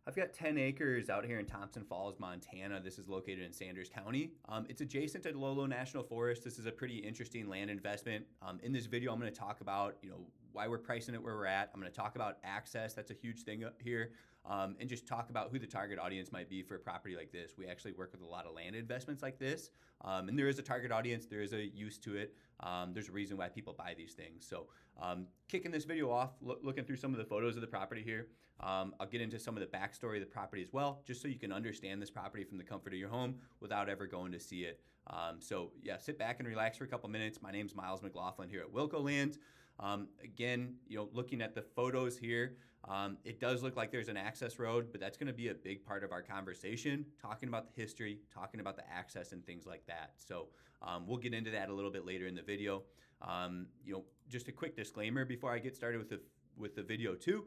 I've got 10 acres out here in Thompson Falls, Montana. This is located in Sanders County. It's adjacent to Lolo National Forest. This is a pretty interesting land investment. In this video, I'm going to talk about, why we're pricing it where we're at. I'm going to talk about access. That's a huge thing up here. And just talk about who the target audience might be for a property like this. We actually work with a lot of land investments like this. And there is a target audience. There is a use to it. There's a reason why people buy these things. So kicking this video off, looking through some of the photos of the property here. I'll get into some of the backstory of the property as well, just so you can understand this property from the comfort of your home without ever going to see it. So yeah, sit back and relax for a couple minutes. My name's McLaughlin here at Wilco Land. Again, looking at the photos here, it does look like there's an access road, but that's going to be a big part of our conversation, talking about the history, talking about the access and things like that. So we'll get into that a little bit later in the video. Just a quick disclaimer before I get started with the video too.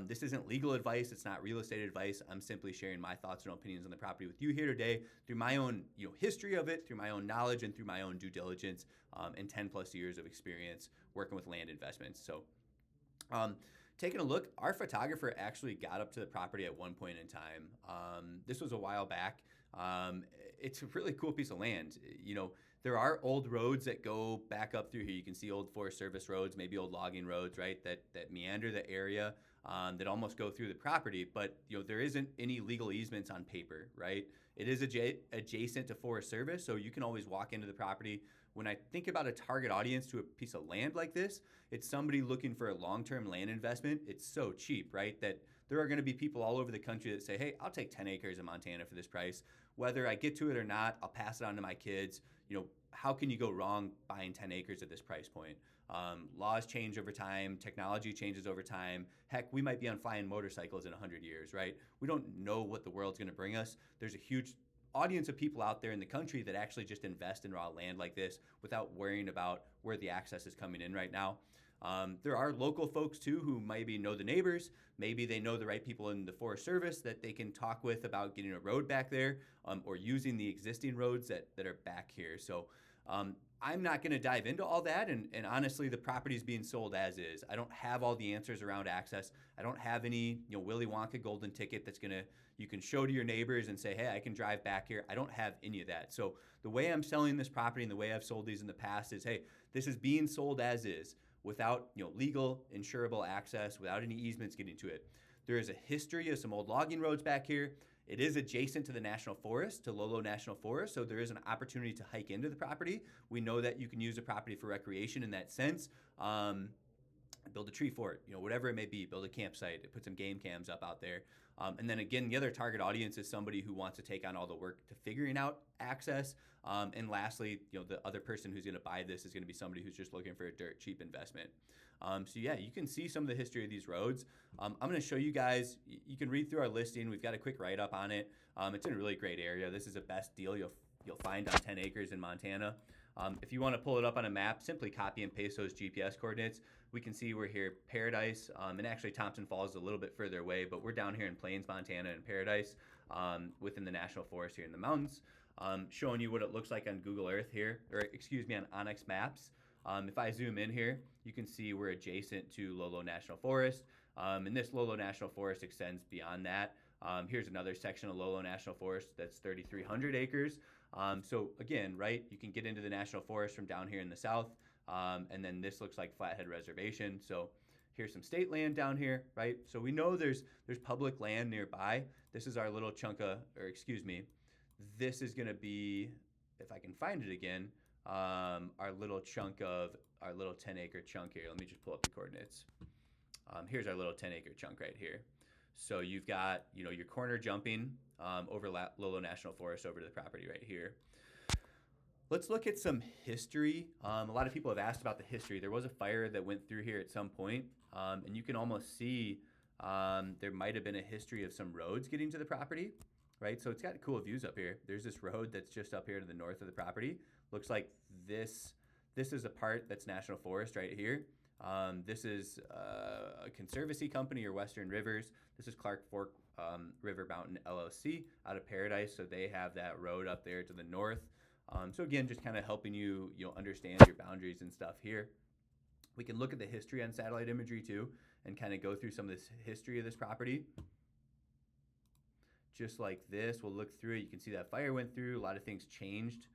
This isn't legal advice. It's not real estate advice. I'm simply sharing my thoughts and opinions on the property with you here today through my own history of it, through my own knowledge, and through my own due diligence and 10 plus years of experience working with land investments. So taking a look, our photographer actually got up to the property at one point in time. This was a while back. It's a really cool piece of land. There are old roads that go back up through here. You can see old Forest Service roads, maybe old logging roads, right, that meander the area, that almost go through the property. But, there isn't any legal easements on paper, right? It is adjacent to Forest Service, so you can always walk into the property. When I think about a target audience to a piece of land like this, it's somebody looking for a long-term land investment. It's so cheap, right, that there are going to be people all over the country that say, hey, I'll take 10 acres in Montana for this price. Whether I get to it or not, I'll pass it on to my kids. How can you go wrong buying 10 acres at this price point? Laws change over time. Technology changes over time. Heck, we might be on flying motorcycles in 100 years, right? We don't know what the world's going to bring us. There's a huge audience of people out there in the country that actually just invest in raw land like this without worrying about where the access is coming in right now. There are local folks too who maybe know the neighbors. Maybe they know the right people in the Forest Service that they can talk with about getting a road back there or using the existing roads that are back here. So I'm not going to dive into all that. And honestly, the property is being sold as is. I don't have all the answers around access. I don't have any Willy Wonka golden ticket that's you can show to your neighbors and say, hey, I can drive back here. I don't have any of that. So the way I'm selling this property and the way I've sold these in the past is, hey, this is being sold as is, without legal, insurable access, without any easements getting to it. There is a history of some old logging roads back here. It is adjacent to the National Forest, to Lolo National Forest, so there is an opportunity to hike into the property. We know that you can use the property for recreation in that sense. Build a tree fort, whatever it may be, build a campsite, put some game cams up out there. And then again, the other target audience is somebody who wants to take on all the work to figuring out access. And lastly, the other person who's going to buy this is going to be somebody who's just looking for a dirt cheap investment. So yeah, you can see some of the history of these roads. I'm going to show you guys. You can read through our listing. We've got a quick write-up on it. It's in a really great area. This is the best deal you'll find on 10 acres in Montana. If you want to pull it up on a map, simply copy and paste those GPS coordinates. We can see we're here, Paradise, and actually Thompson Falls is a little bit further away, but we're down here in Plains, Montana, in Paradise, within the National Forest here in the mountains. Showing you what it looks like on Google Earth here, or excuse me, on Onyx Maps. If I zoom in here, you can see we're adjacent to Lolo National Forest, and this Lolo National Forest extends beyond that. Here's another section of Lolo National Forest that's 3,300 acres. So again, right, you can get into the National Forest from down here in the south, and then this looks like Flathead Reservation. So here's some state land down here, right? So we know there's public land nearby. This is our little chunk of, this is going to be, if I can find it again, our little 10-acre chunk here. Let me just pull up the coordinates. Here's our little 10-acre chunk right here. So you've got, your corner jumping over Lolo National Forest over to the property right here. Let's look at some history. A lot of people have asked about the history. There was a fire that went through here at some point, and you can almost see there might have been a history of some roads getting to the property, right? So it's got cool views up here. There's this road that's just up here to the north of the property. Looks like this is a part that's National Forest right here. This is a conservancy company or Western Rivers. This is Clark Fork River Mountain LLC out of Paradise. So they have that road up there to the north. So again, just kind of helping you understand your boundaries and stuff here. We can look at the history on satellite imagery too and kind of go through some of this history of this property. just like this. We'll look through it. You can see that fire went through. A lot of things changed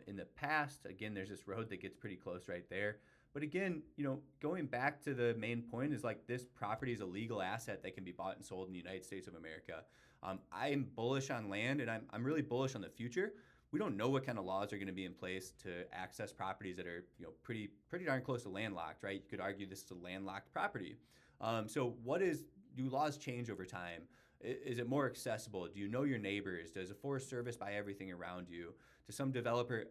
in the past. Again, there's this road that gets pretty close right there. But again, going back to the main point is like this property is a legal asset that can be bought and sold in the United States of America. I am bullish on land, and I'm really bullish on the future. We don't know what kind of laws are going to be in place to access properties that are pretty darn close to landlocked, right? You could argue this is a landlocked property. So do laws change over time? Is it more accessible? Do you know your neighbors? Does the Forest Service buy everything around you? Does some developer,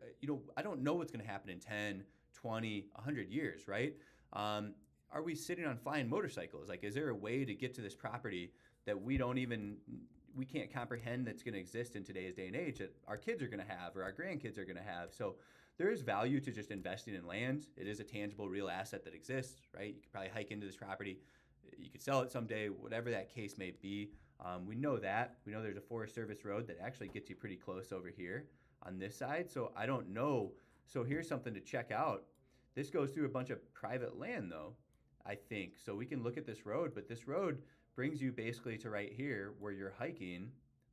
I don't know what's going to happen in 10, 20, 100 years, right? Are we sitting on flying motorcycles? Like, is there a way to get to this property that we can't comprehend that's going to exist in today's day and age that our kids are going to have or our grandkids are going to have? So there is value to just investing in land. It is a tangible, real asset that exists, right? You could probably hike into this property. You could sell it someday, whatever that case may be. We know that. We know there's a Forest Service road that actually gets you pretty close over here on this side. So I don't know. So here's something to check out. This goes through a bunch of private land, though, I think. So we can look at this road, but this road brings you basically to right here where you're hiking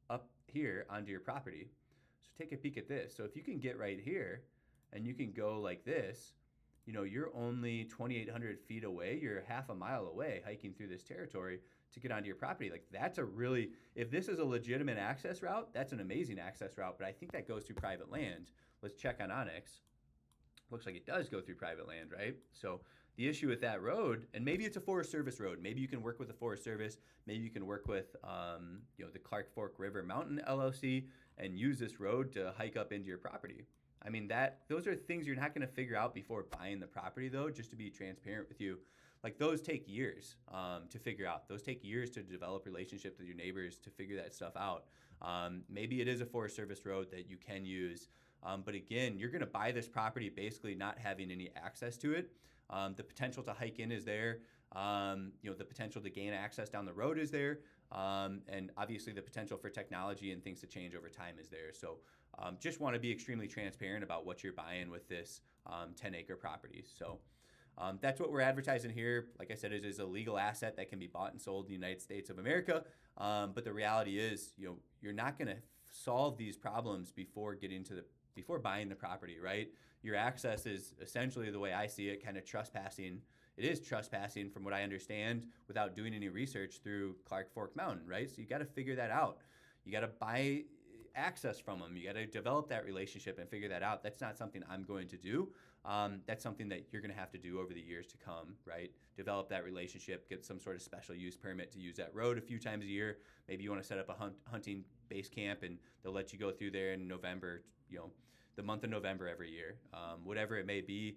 up here onto your property. So take a peek at this. So if you can get right here and you can go like this, you're only 2,800 feet away. You're half a mile away hiking through this territory to get onto your property. Like, if this is a legitimate access route, that's an amazing access route, but I think that goes through private land. Let's check on Onyx. Looks like it does go through private land, right? So the issue with that road, and maybe it's a Forest Service road. Maybe you can work with the Forest Service. Maybe you can work with, the Clark Fork River Mountain LLC and use this road to hike up into your property. I mean, those are things you're not going to figure out before buying the property, though, just to be transparent with you. Like, those take years to figure out. Those take years to develop relationships with your neighbors to figure that stuff out. Maybe it is a Forest Service road that you can use. But again, you're going to buy this property basically not having any access to it. The potential to hike in is there. The potential to gain access down the road is there. And obviously the potential for technology and things to change over time is there. So just want to be extremely transparent about what you're buying with this 10-acre property. So that's what we're advertising here. Like I said, it is a legal asset that can be bought and sold in the United States of America. But the reality is, you're not going to solve these problems before buying the property, right? Your access is essentially, the way I see it, kind of trespassing. It is trespassing, from what I understand, without doing any research through Clark Fork Mountain, right? So you got to figure that out. You got to buy access from them. You got to develop that relationship and figure that out. That's not something I'm going to do. That's something that you're going to have to do over the years to come, right? Develop that relationship, get some sort of special use permit to use that road a few times a year. Maybe you want to set up a hunting base camp and they'll let you go through there in November, the month of November every year. Whatever it may be,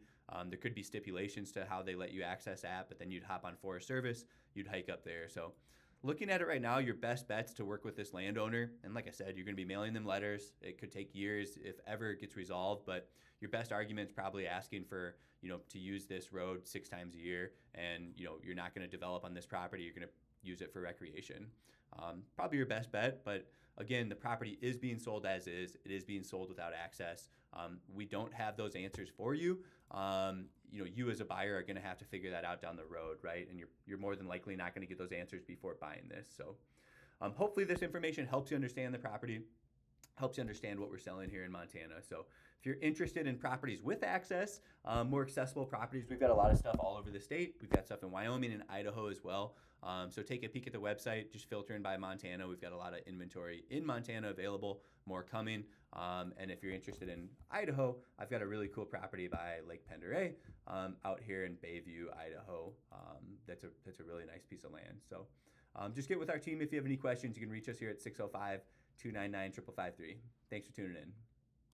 there could be stipulations to how they let you access that, but then you'd hop on Forest Service, you'd hike up there. So looking at it right now, your best bet's to work with this landowner. And like I said, you're going to be mailing them letters. It could take years if ever it gets resolved, but your best argument's probably asking for, to use this road 6 times a year. And, you're not going to develop on this property. You're going to use it for recreation. Probably your best bet, but again, the property is being sold as is. It is being sold without access. We don't have those answers for you. You as a buyer are going to have to figure that out down the road, right? And you're more than likely not going to get those answers before buying this. So hopefully this information helps you understand the property, helps you understand what we're selling here in Montana. So if you're interested in properties with access, more accessible properties, we've got a lot of stuff all over the state. We've got stuff in Wyoming and Idaho as well. So take a peek at the website, just filtering by Montana. We've got a lot of inventory in Montana available, more coming. And if you're interested in Idaho, I've got a really cool property by Lake Pend out here in Bayview, Idaho. That's a really nice piece of land. So just get with our team if you have any questions. You can reach us here at 605-299-5553. Thanks for tuning in.